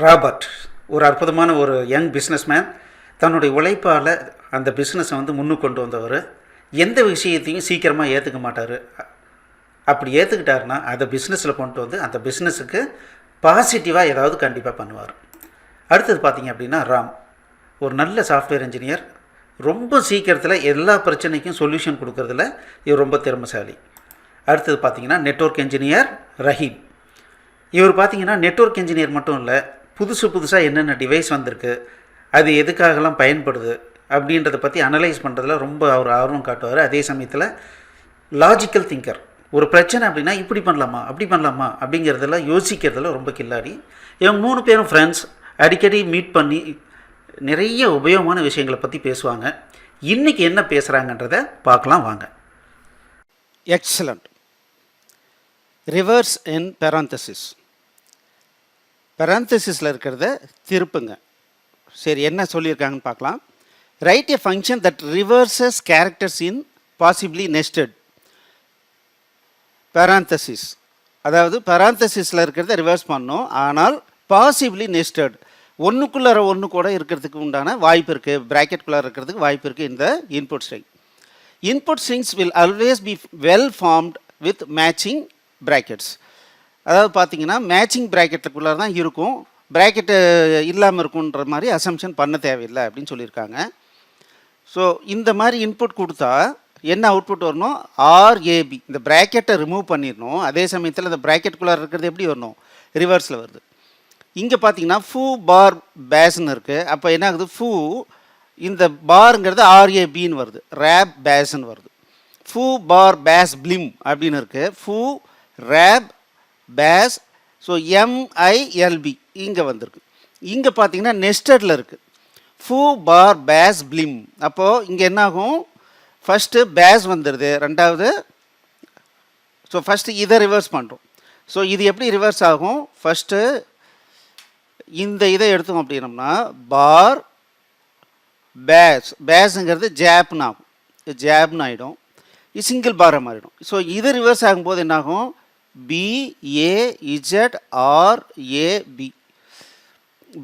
Robert ஒரு அற்புதமான ஒரு யங் பிஸ்னஸ்மேன். தன்னுடைய உழைப்பால் அந்த பிஸ்னஸை முன்னுக்கு கொண்டு வந்தவர். எந்த விஷயத்தையும் சீக்கிரமாக ஏற்றுக்க மாட்டார். அப்படி ஏற்றுக்கிட்டாருன்னா அதை பிஸ்னஸில் கொண்டு வந்து அந்த பிஸ்னஸுக்கு பாசிட்டிவாக ஏதாவது கண்டிப்பாக பண்ணுவார். அடுத்தது பார்த்திங்க அப்படின்னா ராம் ஒரு நல்ல சாஃப்ட்வேர் இன்ஜினியர். ரொம்ப சீக்கிரத்தில் எல்லா பிரச்சனைக்கும் சொல்யூஷன் கொடுக்கறதுல இவர் ரொம்ப திறமைசாலி. அடுத்தது பார்த்திங்கன்னா நெட்வொர்க் இன்ஜினியர் ரஹீம். இவர் பார்த்திங்கன்னா நெட்வொர்க் இன்ஜினியர் மட்டும் இல்லை, புதுசாக என்னென்ன டிவைஸ் வந்திருக்கு, அது எதுக்காகலாம் பயன்படுது அப்படின்றத பற்றி அனலைஸ் பண்ணுறதுல ரொம்ப அவர் ஆர்வம் காட்டுவார். அதே சமயத்தில் லாஜிக்கல் திங்கர். ஒரு பிரச்சனை அப்படின்னா இப்படி பண்ணலாமா அப்படி பண்ணலாமா அப்படிங்கிறதெல்லாம் யோசிக்கிறதுல ரொம்ப கில்லாடி. இவங்க 3 பேரும் ஃப்ரெண்ட்ஸ். அடிக்கடி மீட் பண்ணி நிறைய உபயோகமான விஷயங்களை பற்றி பேசுவாங்க. இன்றைக்கி என்ன பேசுகிறாங்கன்றதை பார்க்கலாம் வாங்க. எக்ஸலண்ட். Reverse in parenthesis. பேராந்தசிஸில் இருக்கிறத திருப்புங்க. சரி, என்ன சொல்லியிருக்காங்கன்னு பார்க்கலாம். Write a function that reverses characters in possibly nested parenthesis. அதாவது பேராந்தசிஸில் இருக்கிறத ரிவர்ஸ் பண்ணோம், ஆனால் பாசிபிளி நெஸ்டட் ஒன்றுக்குள்ளார ஒன்று கூட இருக்கிறதுக்கு உண்டான வாய்ப்பு இருக்குது, ப்ராக்கெட்குள்ளார இருக்கிறதுக்கு வாய்ப்பு இருக்குது. இந்த input string input strings will always be well formed with matching brackets. அதாவது பார்த்தீங்கன்னா மேட்சிங் ப்ராக்கெட்டுக்குள்ளார தான் இருக்கும், ப்ராக்கெட்டு இல்லாமல் இருக்குன்ற மாதிரி அசம்ஷன் பண்ண தேவையில்லை அப்படின்னு சொல்லியிருக்காங்க. ஸோ இந்த மாதிரி இன்புட் கொடுத்தா என்ன அவுட்புட் வரணும்? ஆர்ஏபி. இந்த ப்ராக்கெட்டை ரிமூவ் பண்ணிடணும். அதே சமயத்தில் இந்த ப்ராக்கெட்டுக்குள்ளார இருக்கிறது எப்படி வரணும்? ரிவர்ஸில் வருது. இங்கே பார்த்தீங்கன்னா ஃபூ பார் பேஸ்ன்னு இருக்குது. அப்போ என்ன ஆகுது? ஃபூ இந்த பாருங்கிறது ஆர்ஏபின்னு வருது, ரேப் பேஸ்ன்னு வருது. ஃபூ பார் பேஸ் பிளிம் அப்படின்னு இருக்குது. ஃபூ ரேப் பேஸ். ஸோ எம்ஐஎல்பி இங்கே வந்திருக்கு. இங்கே பார்த்தீங்கன்னா நெஸ்டடில் இருக்குது ஃபூ பார் பேஸ் பிளிம். அப்போது இங்கே என்னாகும்? ஃபஸ்ட்டு பேஸ் வந்துடுது, ரெண்டாவது. ஸோ ஃபஸ்ட்டு இதை ரிவர்ஸ் பண்ணுறோம். ஸோ இது எப்படி ரிவர்ஸ் ஆகும்? ஃபஸ்ட்டு இந்த இதை எடுத்தோம் அப்படின்னம்னா பார் பேஸ், பேஸுங்கிறது ஜேப்னு ஆகும், ஜேப்னு ஆகிடும், இது சிங்கிள் பாரை மாறிடும். ஸோ இது ரிவர்ஸ் ஆகும்போது என்னாகும்? பிஏஇஜட்ஆர்ஏபி,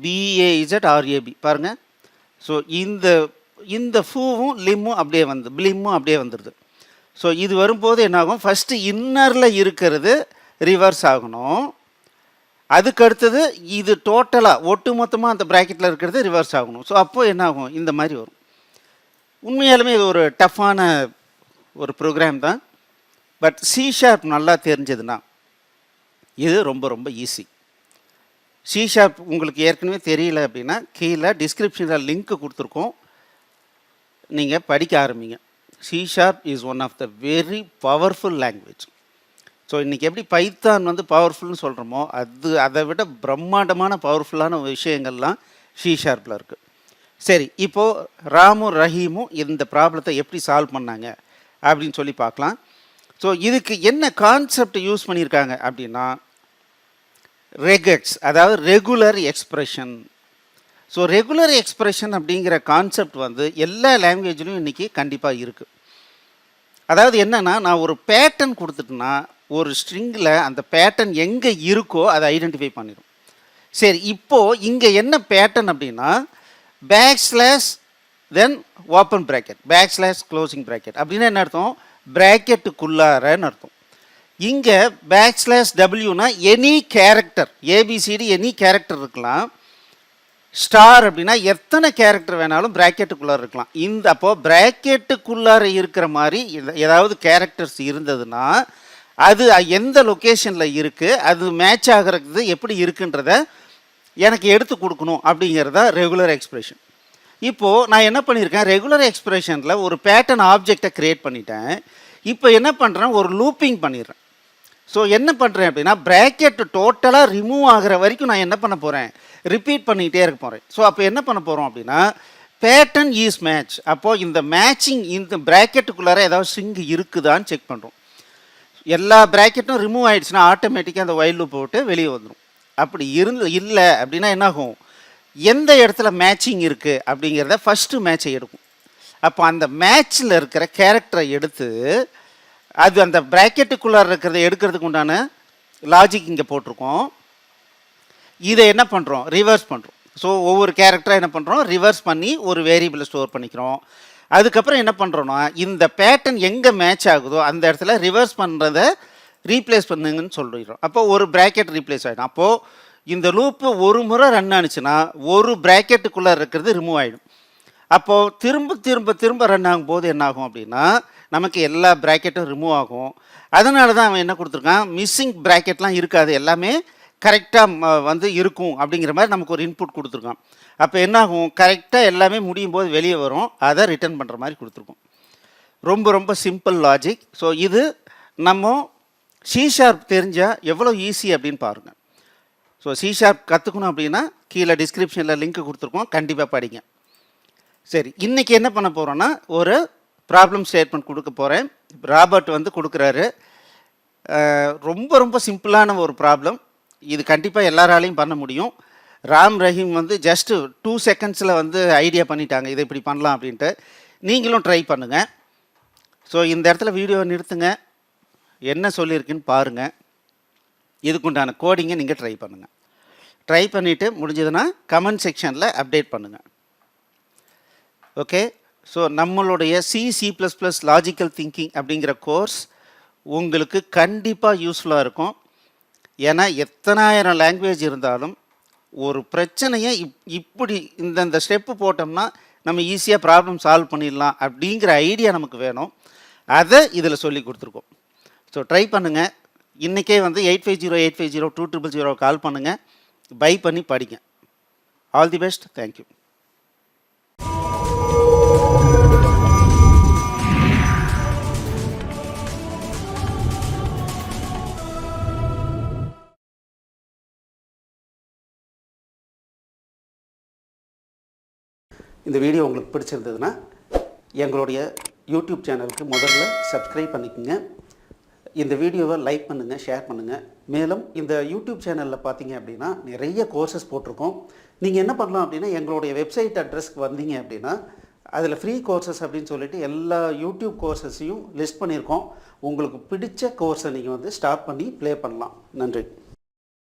பிஏஇஜட்ஆர்ஏபி பாருங்கள். ஸோ இந்த ஃபூவும் லிம்மும் அப்படியே பிளிம்மும் அப்படியே வந்துடுது. ஸோ இது வரும்போது என்னாகும்? ஃபஸ்ட்டு இன்னரில் இருக்கிறது ரிவர்ஸ் ஆகணும், அதுக்கு அடுத்தது இது டோட்டலாக ஒட்டு மொத்தமாக அந்த ப்ராக்கெட்டில் இருக்கிறது ரிவர்ஸ் ஆகணும். ஸோ அப்போது என்னாகும்? இந்த மாதிரி வரும். உண்மையாலுமே இது ஒரு டஃப்பான ஒரு ப்ரோக்ராம் தான். பட் சி ஷார்ப் நல்லா தெரிஞ்சதுன்னா இது ரொம்ப ரொம்ப ஈஸி. சி ஷார்ப் உங்களுக்கு ஏற்கனவே தெரியல அப்படின்னா கீழே டிஸ்கிரிப்ஷனில் லிங்க்கு கொடுத்துருக்கோம், நீங்கள் படிக்க ஆரம்பிங்க. C sharp is one of the very powerful language. So இன்றைக்கி எப்படி பைத்தான் பவர்ஃபுல்னு சொல்கிறோமோ அதை விட பிரம்மாண்டமான பவர்ஃபுல்லான விஷயங்கள்லாம் சி ஷார்ப்பில் இருக்குது. சரி, இப்போது ராமும் ரஹீமும் இந்த ப்ராப்ளத்தை எப்படி சால்வ் பண்ணாங்க அப்படின்னு சொல்லி பார்க்கலாம். ஸோ இதுக்கு என்ன கான்செப்ட் யூஸ் பண்ணியிருக்காங்க அப்படின்னா ரெகட்ஸ், அதாவது regular expression. So regular expression அப்படிங்கிற கான்செப்ட் எல்லா லாங்குவேஜ்லையும் இன்றைக்கி கண்டிப்பாக இருக்குது. அதாவது என்னென்னா, நான் ஒரு பேட்டர்ன் கொடுத்துட்டேன்னா ஒரு ஸ்ட்ரிங்கில் அந்த பேட்டர்ன் எங்கே இருக்கோ அதை ஐடென்டிஃபை பண்ணிடும். சரி, இப்போது இங்கே என்ன பேட்டர்ன் அப்படின்னா backslash then open bracket, backslash closing bracket அப்படின்னா என்ன அர்த்தம்? ப்ராக்கெட்டுக்குள்ளாரன்னு அர்த்தம். இங்கே பேக்ஸ்லாஷ் டபிள்யூனா any character, A B C D any character இருக்கலாம். ஸ்டார் அப்படின்னா எத்தனை கேரக்டர் வேணாலும் ப்ராக்கெட்டுக்குள்ளார இருக்கலாம். அப்போது ப்ராக்கெட்டுக்குள்ளார இருக்கிற மாதிரி ஏதாவது கேரக்டர்ஸ் இருந்ததுன்னா அது எந்த லொக்கேஷனில் இருக்குது, அது மேட்ச் ஆகிறது எப்படி இருக்குன்றத எனக்கு எடுத்து கொடுக்கணும் அப்படிங்கிறத ரெகுலர் எக்ஸ்ப்ரெஷன். இப்போது நான் என்ன பண்ணியிருக்கேன்? ரெகுலர் எக்ஸ்ப்ரெஷனில் ஒரு பேட்டர்ன் ஆப்ஜெக்டை க்ரியேட் பண்ணிட்டேன். இப்போ என்ன பண்ணுறேன்? ஒரு லூப்பிங் பண்ணிடுறேன். ஸோ என்ன பண்ணுறேன் அப்படின்னா ப்ராக்கெட் டோட்டலாக ரிமூவ் ஆகிற வரைக்கும் நான் என்ன பண்ண போகிறேன்? ரிப்பீட் பண்ணிக்கிட்டே இருக்க போகிறேன். ஸோ அப்போ என்ன பண்ண போகிறோம் அப்படின்னா பேட்டர்ன் ஈஸ் மேட்ச். அப்போது இந்த மேட்சிங் இந்த ப்ராக்கெட்டுக்குள்ளார ஏதாவது ஸ்ட்ரிங் இருக்குதான்னு செக் பண்ணுறோம். எல்லா ப்ராக்கெட்டும் ரிமூவ் ஆகிடுச்சுன்னா ஆட்டோமேட்டிக்காக அந்த வைல் லூப் போட்டு வெளியே வந்துடும். அப்படி இல்லை அப்படின்னா என்னாகும்? எந்த இடத்துல மேட்சிங் இருக்குது அப்படிங்கிறத ஃபஸ்ட்டு மேட்சை எடுக்கும். அப்போ அந்த மேட்ச்சில் இருக்கிற கேரக்டரை எடுத்து அது அந்த ப்ராக்கெட்டுக்குள்ளார இருக்கிறத எடுக்கிறதுக்கு உண்டான லாஜிக் இங்கே போட்டிருக்கோம். இதை என்ன பண்ணுறோம், ரிவர்ஸ் பண்ணுறோம். ஸோ ஒவ்வொரு கேரக்டராக என்ன பண்ணுறோம், ரிவர்ஸ் பண்ணி ஒரு வேரியபிளை ஸ்டோர் பண்ணிக்கிறோம். அதுக்கப்புறம் என்ன பண்ணுறோன்னா, இந்த பேட்டர்ன் எங்கே மேட்ச் ஆகுதோ அந்த இடத்துல ரிவர்ஸ் பண்ணுறத ரீப்ளேஸ் பண்ணுங்கன்னு சொல்லிடுறோம். அப்போ ஒரு ப்ராக்கெட் ரீப்ளேஸ் ஆகிடும். அப்போது இந்த லூப்பு ஒரு முறை ரன் ஆனிச்சுன்னா ஒரு ப்ராக்கெட்டுக்குள்ளே இருக்கிறது ரிமூவ் ஆகிடும். அப்போது திரும்ப திரும்ப திரும்ப ரன் ஆகும்போது என்ன ஆகும் அப்படின்னா, நமக்கு எல்லா ப்ராக்கெட்டும் ரிமூவ் ஆகும். அதனால தான் அவன் என்ன கொடுத்துருக்கான், மிஸ்ஸிங் ப்ராக்கெட்லாம் இருக்காது, எல்லாமே கரெக்டாக வந்து இருக்கும் அப்படிங்கிற மாதிரி நமக்கு ஒரு இன்புட் கொடுத்துருக்கான். அப்போ என்னாகும், கரெக்டாக எல்லாமே முடியும் போது வெளியே வரும், அதை ரிட்டர்ன் பண்ணுற மாதிரி கொடுத்துருக்கோம். ரொம்ப ரொம்ப சிம்பிள் லாஜிக். ஸோ இது நம்ம C# தெரிஞ்சால் எவ்வளோ ஈஸி அப்படின்னு பாருங்கள். ஸோ C# கற்றுக்கணும் அப்படின்னா கீழே டிஸ்கிரிப்ஷனில் லிங்க் கொடுத்துருக்கோம், கண்டிப்பாக படிங்க. சரி, இன்றைக்கி என்ன பண்ண போகிறோன்னா, ஒரு ப்ராப்ளம் ஸ்டேட்மெண்ட் கொடுக்க போகிறேன். ராபர்ட் வந்து கொடுக்குறாரு. ரொம்ப ரொம்ப சிம்பிளான ஒரு ப்ராப்ளம். இது கண்டிப்பாக எல்லாராலையும் பண்ண முடியும். ரஹீம் வந்து ஜஸ்ட்டு 2 செகண்ட்ஸில் வந்து ஐடியா பண்ணிட்டாங்க இதை இப்படி பண்ணலாம் அப்படின்ட்டு. நீங்களும் ட்ரை பண்ணுங்கள். ஸோ இந்த இடத்துல வீடியோவை நிறுத்துங்க, என்ன சொல்லியிருக்குன்னு பாருங்கள். இதுக்குண்டான கோடிங்கை நீங்கள் ட்ரை பண்ணுங்கள். ட்ரை பண்ணிவிட்டு முடிஞ்சதுன்னா கமெண்ட் செக்ஷனில் அப்டேட் பண்ணுங்கள். ஓகே, ஸோ நம்மளுடைய C++ லாஜிக்கல் திங்கிங் அப்படிங்கிற கோர்ஸ் உங்களுக்கு கண்டிப்பாக யூஸ்ஃபுல்லாக இருக்கும். ஏன்னா எத்தனாயிரம் லாங்குவேஜ் இருந்தாலும் ஒரு பிரச்சனையை இப்படி இந்த ஸ்டெப்பு போட்டோம்னா நம்ம ஈஸியாக ப்ராப்ளம் சால்வ் பண்ணிடலாம் அப்படிங்கிற ஐடியா நமக்கு வேணும். அதை இதில் சொல்லி கொடுத்துருக்கோம். ஸோ ட்ரை பண்ணுங்கள். இன்றைக்கே வந்து 8508502000 கால் பண்ணுங்கள், பை பண்ணி படிங்க. All the best. தேங்க்யூ. இந்த வீடியோ உங்களுக்கு பிடிச்சிருந்ததுன்னா எங்களுடைய யூடியூப் சேனலுக்கு முதல்ல சப்ஸ்கிரைப் பண்ணிக்கோங்க. இந்த வீடியோவை லைக் பண்ணுங்கள், ஷேர் பண்ணுங்கள். மேலும் இந்த யூடியூப் சேனலில் பார்த்தீங்க அப்படின்னா நிறைய கோர்சஸ் போட்டிருக்கோம். நீங்கள் என்ன பண்ணலாம் அப்படின்னா, எங்களுடைய வெப்சைட் அட்ரஸ்க்கு வந்தீங்க அப்படின்னா அதில் ஃப்ரீ கோர்சஸ் அப்படின்னு சொல்லிட்டு எல்லா யூடியூப் கோர்சஸையும் லிஸ்ட் பண்ணியிருக்கோம். உங்களுக்கு பிடிச்ச கோர்ஸை நீங்கள் வந்து ஸ்டார்ட் பண்ணி ப்ளே பண்ணலாம். நன்றி.